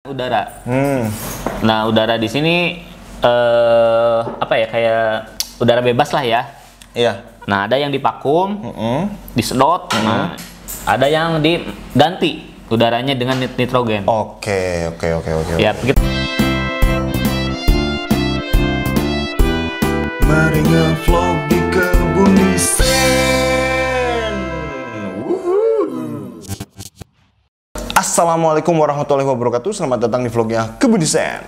udara. Nah, udara di sini apa ya, kayak udara bebas lah ya. Iya. Nah, ada yang divakum, disedot. Nah, ada yang diganti udaranya dengan nitrogen. Oke. Ya, begitu. Mari ngevlog di kebun Sen. Assalamualaikum warahmatullahi wabarakatuh. Selamat datang di vlognya Kebun Sen.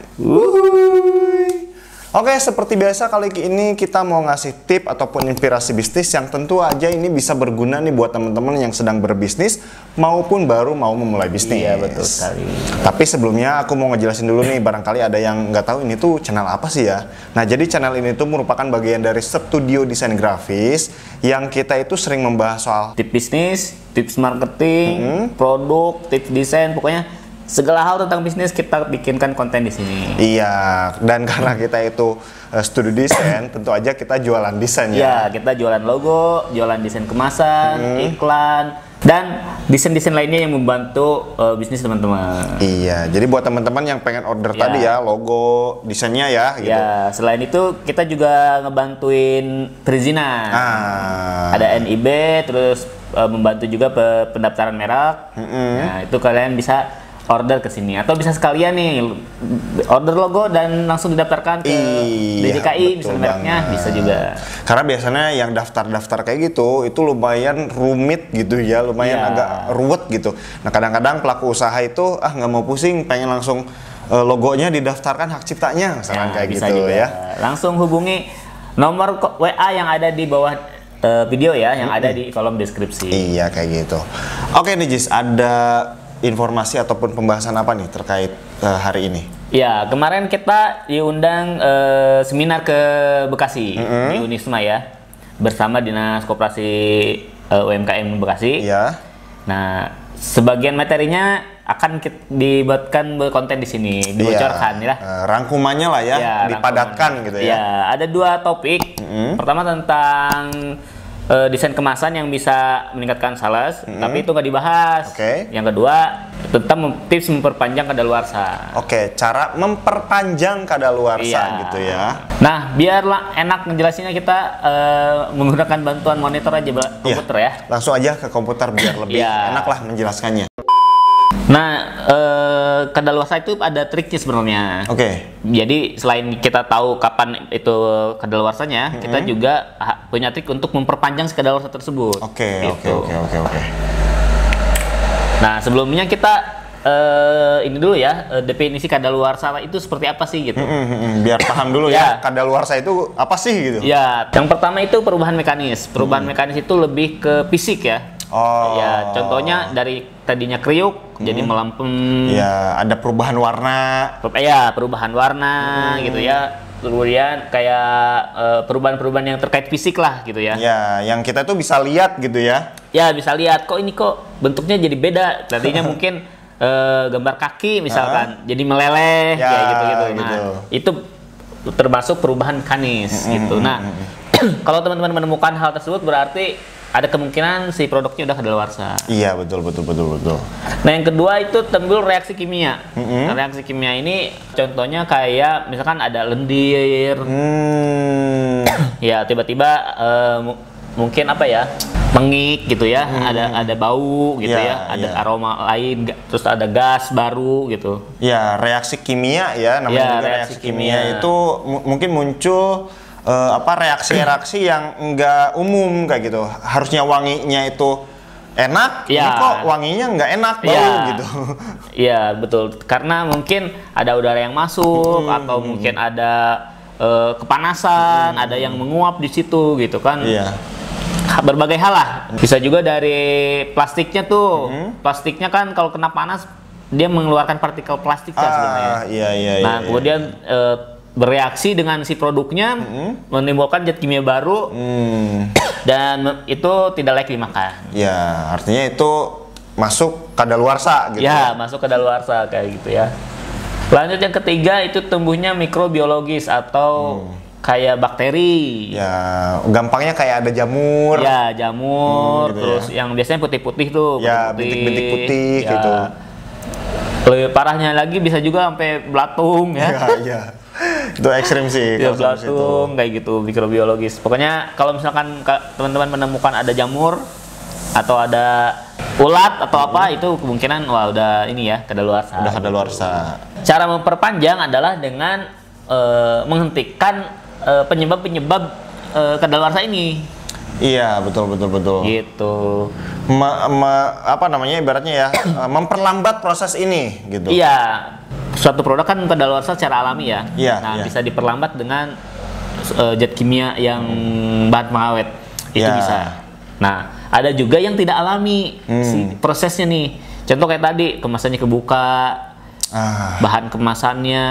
Oke, seperti biasa kali ini kita mau ngasih tip ataupun inspirasi bisnis yang tentu aja ini bisa berguna nih buat teman-teman yang sedang berbisnis maupun baru mau memulai bisnis. Iya, betul sekali. Tapi sebelumnya aku mau ngejelasin dulu nih, barangkali ada yang nggak tahu ini tuh channel apa sih ya. Nah, jadi channel ini tuh merupakan bagian dari studio desain grafis yang kita itu sering membahas soal Tips bisnis, tips marketing, produk, tips desain, pokoknya segala hal tentang bisnis kita bikinkan konten di sini. Iya, dan karena kita itu studio desain, tentu aja kita jualan desain ya. Ya, kita jualan logo, jualan desain kemasan, iklan, dan desain-desain lainnya yang membantu bisnis teman-teman. Iya, jadi buat teman-teman yang pengen order Ya. tadi ya, logo, desainnya ya gitu. Ya, selain itu kita juga ngebantuin perizinan. Ada NIB, terus membantu juga pendaftaran merek. Nah, itu kalian bisa order ke sini atau bisa sekalian nih order logo dan langsung didaftarkan ke DJKI misalnya mereknya, bisa juga. Karena biasanya yang daftar-daftar kayak gitu itu lumayan rumit gitu ya, lumayan agak ruwet gitu. Nah, kadang-kadang pelaku usaha itu nggak mau pusing, pengen langsung logonya didaftarkan hak ciptanya misalkan kayak bisa gitu juga. ya. Langsung hubungi nomor WA yang ada di bawah video ya, yang ada di kolom deskripsi. Iya, kayak gitu. Oke nih Jis, ada informasi ataupun pembahasan apa nih terkait hari ini? Ya, kemarin kita diundang seminar ke Bekasi di Unisma ya, bersama Dinas Koperasi UMKM Bekasi. Iya. Nah, sebagian materinya akan dibuatkan konten di sini, dibocorkan ya. Rangkumannya lah ya, dipadatkan gitu ya. Ya, ada dua topik. Pertama tentang desain kemasan yang bisa meningkatkan sales, tapi itu nggak dibahas. Yang kedua tentang tips memperpanjang kadaluarsa. Cara memperpanjang kadaluarsa gitu ya. Nah, biar enak ngejelasinnya kita menggunakan bantuan monitor aja komputer ya. Langsung aja ke komputer biar lebih enak lah menjelaskannya. Nah, kadaluarsa itu ada triknya sebenarnya. Jadi selain kita tahu kapan itu kadaluarsanya, kita juga punya trik untuk memperpanjang si kadaluarsa tersebut. Oke. Nah, sebelumnya kita ini dulu ya, definisi kadaluarsa itu seperti apa sih gitu. Biar paham dulu ya, kadaluarsa itu apa sih gitu. Ya, yang pertama itu perubahan mekanis. Perubahan mekanis itu lebih ke fisik ya. Ya, contohnya dari tadinya kriuk jadi melampem. Ya, ada perubahan warna. Ya, perubahan warna gitu ya. Kemudian kayak perubahan-perubahan yang terkait fisik lah gitu ya. Ya, yang kita tuh bisa lihat gitu ya. Ya, bisa lihat kok ini kok bentuknya jadi beda. Tadinya mungkin gambar kaki misalkan jadi meleleh kayak gitu-gitu. Nah, itu termasuk perubahan mekanis gitu. Nah, kalau teman-teman menemukan hal tersebut berarti ada kemungkinan si produknya udah kadaluarsa. Iya, betul. Nah, yang kedua itu timbul reaksi kimia. Nah, reaksi kimia ini contohnya kayak misalkan ada lendir. Ya, tiba-tiba mungkin apa ya? Mengik gitu ya. Ada bau gitu ya. Ada aroma lain, terus ada gas baru gitu. Ya, reaksi kimia ya, namanya juga reaksi kimia itu mungkin muncul reaksi-reaksi yang enggak umum kayak gitu. Harusnya wanginya itu enak, ini kok wanginya enggak enak bau gitu. Iya, betul. Karena mungkin ada udara yang masuk atau mungkin ada kepanasan, ada yang menguap di situ gitu kan. Berbagai hal lah. Bisa juga dari plastiknya tuh. Plastiknya kan kalau kena panas dia mengeluarkan partikel plastik sebenarnya. Nah, kemudian bereaksi dengan si produknya, menimbulkan zat kimia baru, dan itu tidak layak dimakan. Ya, artinya itu masuk kadaluarsa gitu. Ya, masuk kadaluarsa kayak gitu ya. Lanjut yang ketiga itu tumbuhnya mikrobiologis atau kayak bakteri. Ya, gampangnya kayak ada jamur. Ya, jamur, gitu terus yang biasanya putih-putih tuh. Ya, bintik-bintik putih gitu. Lebih parahnya lagi bisa juga sampai belatung ya. Iya. Itu ekstrim sih. Ya, belatung kayak gitu, mikrobiologis. Pokoknya kalau misalkan teman-teman menemukan ada jamur atau ada ulat atau apa, itu kemungkinan wah udah ini ya, kadaluarsa. Udah kadaluarsa. Cara memperpanjang adalah dengan menghentikan penyebab-penyebab kadaluarsa ini. Iya, betul. Gitu. Apa namanya ibaratnya ya, memperlambat proses ini gitu. Iya. Suatu produk kan kadaluarsa secara alami ya. Iya, nah, iya. bisa diperlambat dengan zat kimia yang bahan pengawet. Itu Iya. bisa. Nah, ada juga yang tidak alami si prosesnya nih. Contoh kayak tadi, kemasannya kebuka, bahan kemasannya.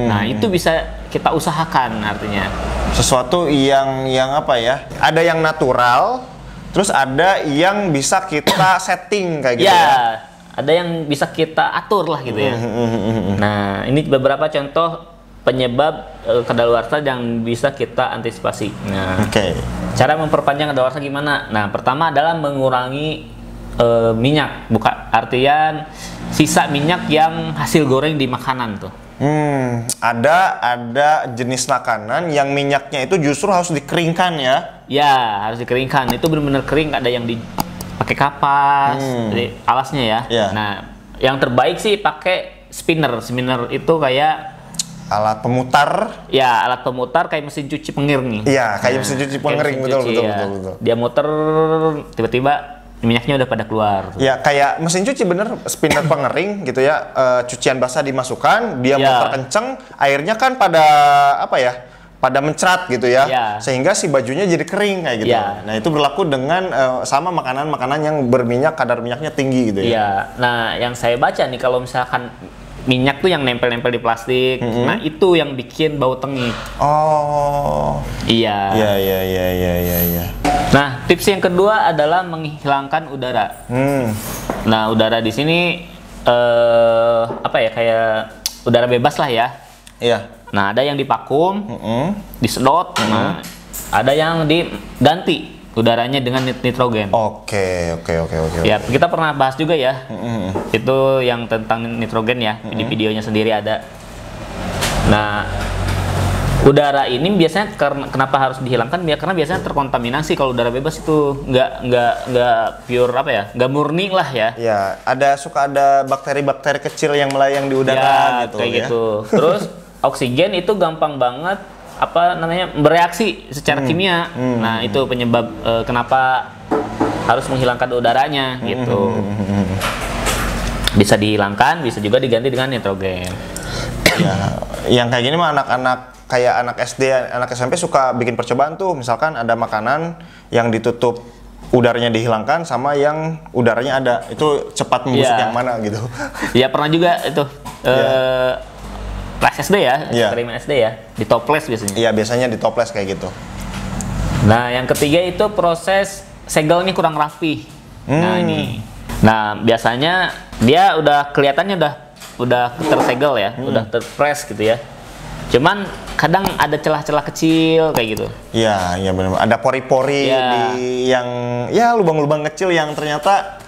Nah, itu bisa kita usahakan artinya. Sesuatu yang apa ya? Ada yang natural, terus ada yang bisa kita setting kayak gitu ya. Ada yang bisa kita atur lah gitu ya. Nah, ini beberapa contoh penyebab kadaluarsa yang bisa kita antisipasi. Nah, cara memperpanjang kadaluarsa gimana? Nah, pertama adalah mengurangi minyak, bukan artian sisa minyak yang hasil goreng di makanan tuh. Ada jenis makanan yang minyaknya itu justru harus dikeringkan ya? Ya, harus dikeringkan. Itu benar-benar kering. Ada yang pakai kapas, jadi alasnya ya. Yeah. Nah, yang terbaik sih pakai spinner. Spinner itu kayak alat pemutar. Ya, alat pemutar kayak mesin cuci pengering nih. Iya, kayak mesin cuci pengering, betul. Dia muter, tiba-tiba minyaknya udah pada keluar. Ya, kayak mesin cuci bener, spinner pengering gitu ya. Cucian basah dimasukkan, dia muter kenceng, airnya kan pada apa ya? Pada mencerat gitu ya, sehingga si bajunya jadi kering kayak gitu. Nah, itu berlaku dengan sama makanan-makanan yang berminyak, kadar minyaknya tinggi gitu ya. Iya. Nah, yang saya baca nih, kalau misalkan minyak tuh yang nempel-nempel di plastik, nah itu yang bikin bau tengik. Oh. Iya. Iya. Nah, tips yang kedua adalah menghilangkan udara. Nah, udara di sini apa ya, kayak udara bebas lah ya. Iya. Nah, ada yang divakum, disedot. Nah, ada yang diganti udaranya dengan nitrogen. Oke. Ya, kita pernah bahas juga ya. Itu yang tentang nitrogen ya, di videonya sendiri ada. Nah, udara ini biasanya kenapa harus dihilangkan? Karena biasanya terkontaminasi. Kalau udara bebas itu nggak pure apa ya, nggak murni lah ya. Ya, suka ada bakteri-bakteri kecil yang melayang di udara gitu kayak ya. gitu. Terus oksigen itu gampang banget bereaksi secara kimia. Nah, itu penyebab kenapa harus menghilangkan udaranya gitu. Bisa dihilangkan, bisa juga diganti dengan nitrogen. Ya, yang kayak gini mah kayak anak SD, anak SMP suka bikin percobaan tuh. Misalkan ada makanan yang ditutup, udaranya dihilangkan, sama yang udaranya ada. Itu cepat membusuk yang mana gitu. Ya, pernah juga itu. Kelas SD ya, eksperimen SD ya, di toples biasanya. Iya, biasanya di toples kayak gitu. Nah, yang ketiga itu proses segelnya kurang rapi. Nah, ini. Nah, biasanya dia udah kelihatannya udah tersegel ya, udah terpress gitu ya. Cuman kadang ada celah-celah kecil kayak gitu. Iya benar. Ada pori-pori di yang lubang-lubang kecil yang ternyata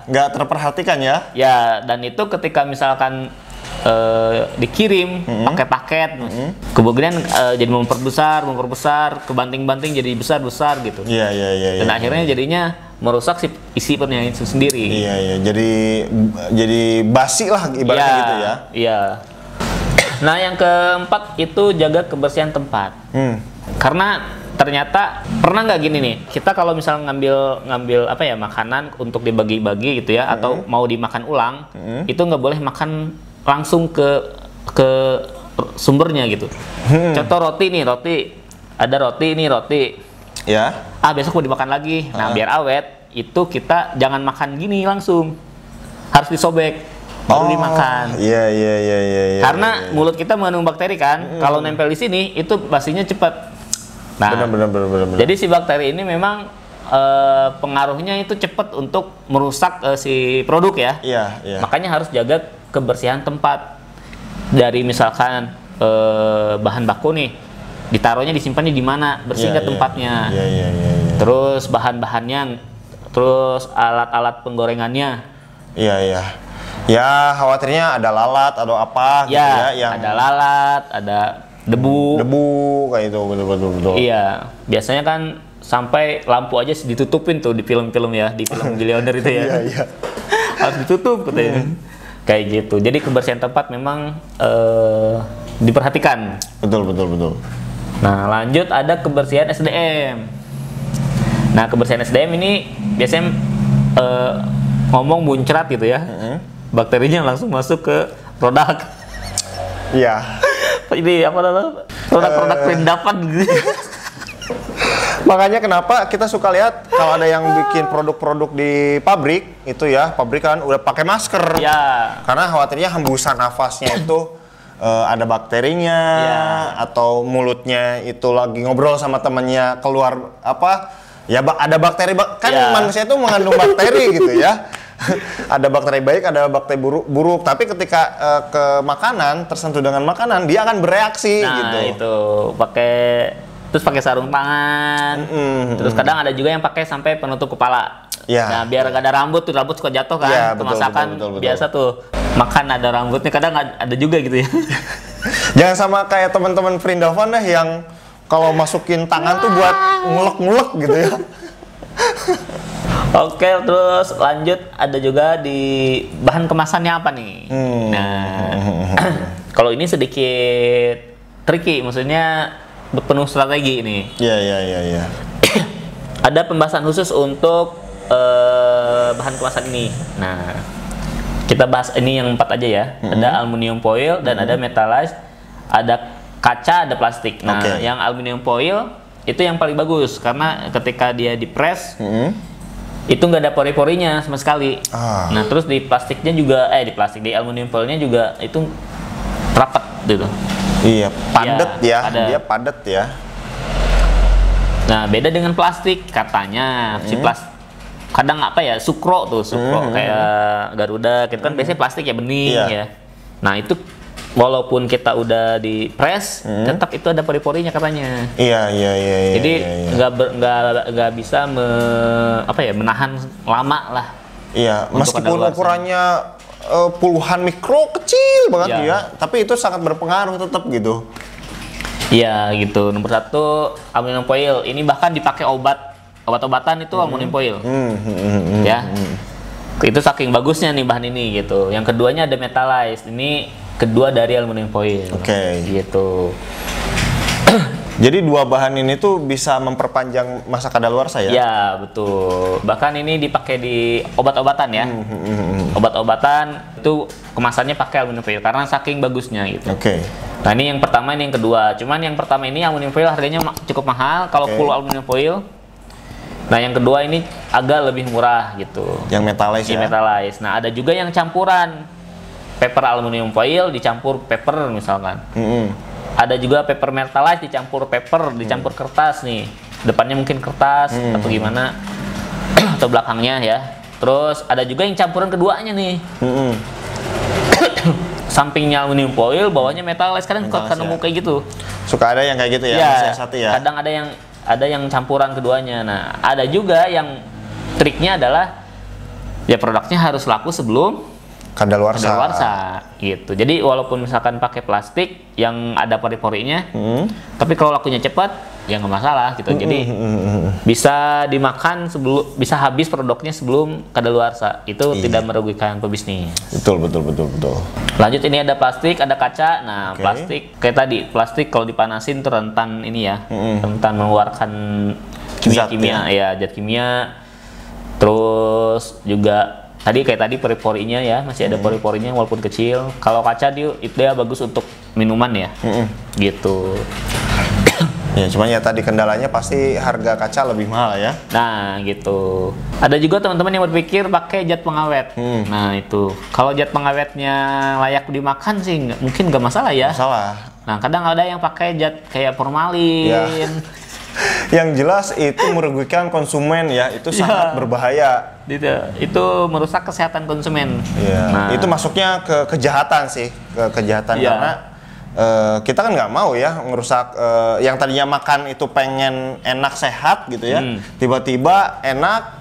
nggak terperhatikan ya. Ya, dan itu ketika misalkan dikirim pakai paket, kemudian jadi memperbesar, kebanting-banting jadi besar gitu. Iya. Dan akhirnya jadinya merusak si isi penyaring itu sendiri. Iya. Jadi basi lah ibaratnya gitu ya. Iya. Nah, yang keempat itu jaga kebersihan tempat. Karena ternyata pernah nggak gini nih, kita kalau misalnya ngambil apa ya, makanan untuk dibagi-bagi gitu ya, atau mau dimakan ulang, itu nggak boleh makan langsung ke sumbernya gitu. Contoh roti. Ada roti. Ya. Besok mau dimakan lagi. Nah, biar awet, itu kita jangan makan gini langsung. Harus disobek baru dimakan. Iya. Karena mulut kita mengandung bakteri kan. Kalau nempel di sini itu basinya cepat. Nah, benar. jadi si bakteri ini memang pengaruhnya itu cepat untuk merusak si produk ya. Iya. Makanya harus jaga kebersihan tempat. Dari misalkan bahan baku nih, ditaruhnya disimpannya di mana, bersih nggak tempatnya. Iya. Terus bahan-bahannya, terus alat-alat penggorengannya. Iya. Ya, khawatirnya ada lalat atau apa gitu ya, yang ada lalat, ada debu kayak itu, betul. Iya, biasanya kan sampai lampu aja ditutupin tuh di film-film ya, di film Billionaire itu ya. Iya. Harus ditutup katanya. Kayak gitu. Jadi kebersihan tempat memang diperhatikan. Betul. Nah, lanjut ada kebersihan SDM. Nah, kebersihan SDM ini biasanya ngomong muncrat gitu ya. Bakterinya langsung masuk ke produk. Iya. Ini apa namanya? Produk-produk perindapan gitu. Makanya kenapa kita suka lihat kalau ada yang bikin produk-produk di pabrik itu ya, pabrikan udah pakai masker. Ya. Karena khawatirnya hembusan nafasnya itu ada bakterinya atau mulutnya itu lagi ngobrol sama temennya keluar apa? Ya ada bakteri kan manusia itu mengandung bakteri gitu ya. Ada bakteri baik, ada bakteri buruk. Tapi ketika ke makanan, tersentuh dengan makanan, dia akan bereaksi gitu. Nah, itu pakai sarung tangan. Terus kadang ada juga yang pakai sampai penutup kepala. Nah, biar gak ada rambut suka jatuh kan. Masakan biasa tuh makan ada rambutnya, kadang ada juga gitu ya. Jangan sama kayak teman-teman Perindavan deh yang kalau masukin tangan tuh buat ngulek-ngulek gitu ya. Oke, terus lanjut ada juga di bahan kemasannya apa nih? Nah, kalau ini sedikit tricky, maksudnya penuh strategi ini. Iya. Ada pembahasan khusus untuk bahan kemasan ini. Nah, kita bahas ini yang 4 aja ya. Ada aluminium foil dan ada metallized, ada kaca, ada plastik. Nah, yang aluminium foil itu yang paling bagus karena ketika dia dipres itu nggak ada pori-porinya sama sekali. Nah, terus di plastiknya juga di aluminium foilnya juga itu rapat gitu. Iya, padat ya. Dia padat ya. Nah, beda dengan plastik katanya. Si kadang sukro kayak Garuda, kita kan biasanya plastik ya, bening ya. Nah, itu walaupun kita udah di press, tetap itu ada pori-porinya katanya. Iya. Jadi nggak bisa menahan lama lah. Iya, meskipun ukurannya puluhan mikro, kecil banget ya, tapi itu sangat berpengaruh tetap gitu. Iya gitu. Nomor 1 aluminium foil. Ini bahkan dipakai obat-obatan itu aluminium foil. Ya. Itu saking bagusnya nih bahan ini gitu. Yang keduanya ada metallized. Ini kedua dari aluminium foil. Gitu. Jadi 2 bahan ini tuh bisa memperpanjang masa kadaluarsa ya? Ya, betul. Bahkan ini dipakai di obat-obatan ya. Obat-obatan itu kemasannya pakai aluminium foil karena saking bagusnya gitu. Nah, ini yang pertama, ini yang kedua. Cuman yang pertama ini aluminium foil harganya cukup mahal kalau full aluminium foil. Nah, yang kedua ini agak lebih murah gitu. Yang metallized ya? Metallized. Nah, ada juga yang campuran. Paper aluminium foil dicampur paper misalkan. Ada juga paper metallized dicampur paper, dicampur kertas nih. Depannya mungkin kertas atau gimana atau belakangnya ya. Terus ada juga yang campuran keduanya nih. Sampingnya aluminium foil, bawahnya metallized. Kadang suka nemu kayak gitu. Suka ada yang kayak gitu ya, ya. Kadang ada yang campuran keduanya. Nah, ada juga yang triknya adalah ya produknya harus laku sebelum kadaluarsa gitu. Jadi walaupun misalkan pakai plastik yang ada pori-porinya, tapi kalau lakunya cepat ya nggak masalah gitu. Jadi bisa dimakan bisa habis produknya sebelum kadaluarsa. Itu tidak merugikan pebisnis. Betul. Lanjut, ini ada plastik, ada kaca. Nah, plastik kayak tadi, plastik kalau dipanasin tuh rentan ini ya, rentan mengeluarkan kimia-kimia zat kimia. Terus juga kayak tadi pori-porinya ya, masih ada pori-porinya walaupun kecil. Kalau kaca dia bagus untuk minuman ya. Gitu. Ya, cuman ya tadi kendalanya pasti harga kaca lebih mahal ya. Nah, gitu. Ada juga teman-teman yang berpikir pakai zat pengawet. Nah, itu. Kalau zat pengawetnya layak dimakan sih mungkin nggak masalah ya. Nah, kadang ada yang pakai zat kayak formalin. Yang jelas itu merugikan konsumen ya, itu sangat berbahaya. Itu merusak kesehatan konsumen. Nah, itu masuknya ke kejahatan sih, karena kita kan nggak mau ya ngerusak yang tadinya makan itu pengen enak sehat gitu ya, tiba-tiba enak,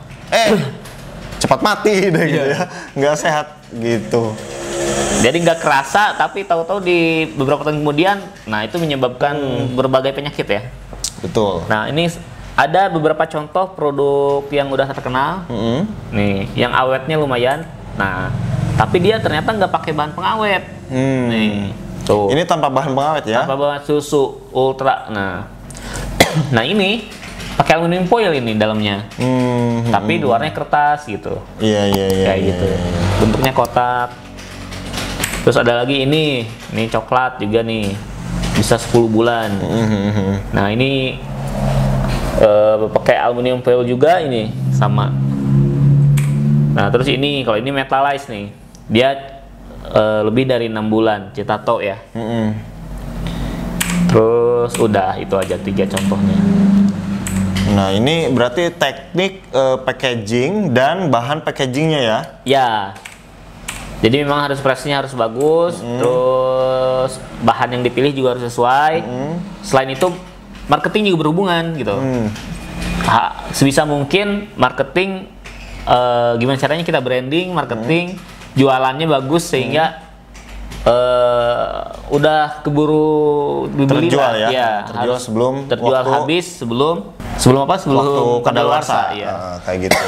cepat mati deh gitu ya, nggak sehat gitu. Jadi nggak kerasa, tapi tahu-tahu di beberapa tahun kemudian, nah itu menyebabkan berbagai penyakit ya. Betul. Nah ini ada beberapa contoh produk yang udah terkenal, nih, yang awetnya lumayan. Nah, tapi dia ternyata nggak pakai bahan pengawet. Nih, tuh. Ini tanpa bahan pengawet ya? Tanpa bahan susu ultra. Nah, nah ini pakai aluminium foil ini dalamnya. Tapi luarnya kertas gitu. Iya. Kayak gitu. Bentuknya kotak. Terus ada lagi ini coklat juga nih, bisa 10 bulan. Nah ini pakai aluminium foil juga ini sama. Nah terus ini kalau ini metalize nih, dia lebih dari 6 bulan Citato ya. Terus udah itu aja 3 contohnya. Nah ini berarti teknik packaging dan bahan packagingnya ya? Ya. Jadi memang harus pressnya harus bagus, terus bahan yang dipilih juga harus sesuai. Selain itu marketing juga berhubungan gitu. Sebisa mungkin marketing, gimana caranya kita branding, marketing, jualannya bagus sehingga udah keburu dibeli terjual lah. Ya, terjual sebelum terjual waktu, habis sebelum apa? Sebelum kadaluarsa. Ya. Kayak gitu.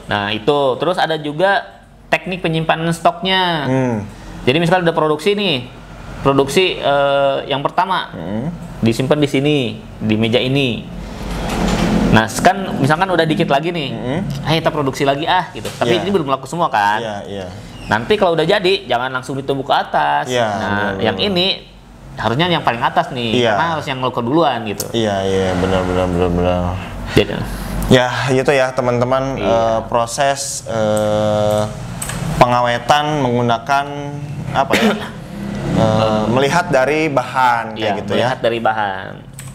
Nah itu terus ada juga teknik penyimpanan stoknya. Jadi misalnya udah produksi nih, yang pertama disimpan di sini, di meja ini. Nah kan misalkan udah dikit lagi nih, ayo kita produksi lagi gitu. Tapi ini belum laku semua kan. Nanti kalau udah jadi, jangan langsung ditumbuk ke atas. Nah yang ini harusnya yang paling atas nih, karena harus yang laku duluan gitu. Iya, benar. Jadi, ya itu ya teman-teman, proses pengawetan menggunakan apa ya? Melihat dari bahan kayak gitu ya. Melihat dari bahan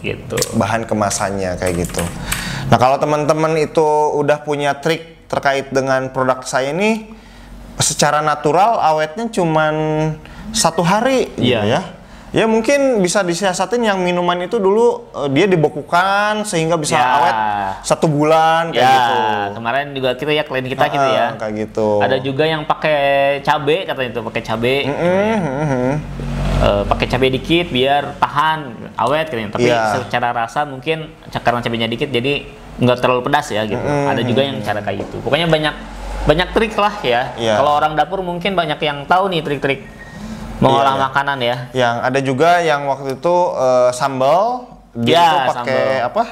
gitu. Bahan kemasannya kayak gitu. Nah, kalau teman-teman itu udah punya trik terkait dengan produk saya ini, secara natural awetnya cuman 1 hari gitu ya. Ya mungkin bisa disiasatin yang minuman itu dulu dia dibekukan sehingga bisa awet 1 bulan kayak gitu. Kemarin juga klien kita gitu ya. Kayak gitu. Ada juga yang pakai cabe katanya itu, pakai cabe. Pakai cabai dikit biar tahan awet katanya. Tapi secara rasa mungkin karena cabenya dikit jadi nggak terlalu pedas ya gitu. Ada juga yang cara kayak gitu. Pokoknya banyak trik lah ya. Kalau orang dapur mungkin banyak yang tahu nih trik-trik mengolah makanan ya. Yang ada juga yang waktu itu sambal dia itu pakai apa?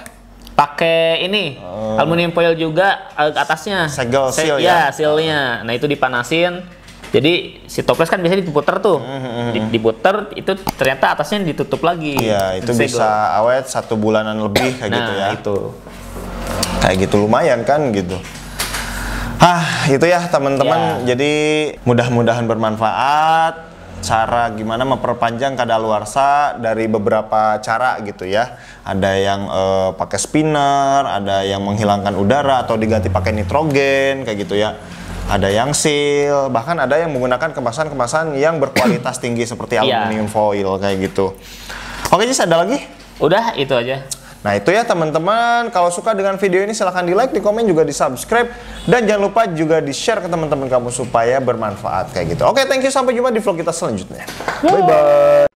Pakai ini aluminium foil juga atasnya. Segel seal ya. Sealnya. Nah itu dipanasin. Jadi si toples kan biasanya diputer tuh, diputer itu ternyata atasnya ditutup lagi. Iya, itu bisa awet 1 bulanan lebih kayak gitu ya. Itu. Kayak gitu lumayan kan gitu. Itu ya teman-teman. Jadi mudah-mudahan bermanfaat. Cara gimana memperpanjang kadaluarsa dari beberapa cara gitu ya. Ada yang pakai spinner, ada yang menghilangkan udara atau diganti pakai nitrogen kayak gitu ya. Ada yang seal, bahkan ada yang menggunakan kemasan-kemasan yang berkualitas tinggi seperti aluminium foil kayak gitu. Oke, Jis, ada lagi? Udah, itu aja. Nah itu ya teman-teman, kalau suka dengan video ini silahkan di like, di komen, juga di subscribe. Dan jangan lupa juga di share ke teman-teman kamu supaya bermanfaat kayak gitu. Oke, thank you, sampai jumpa di vlog kita selanjutnya. Bye-bye.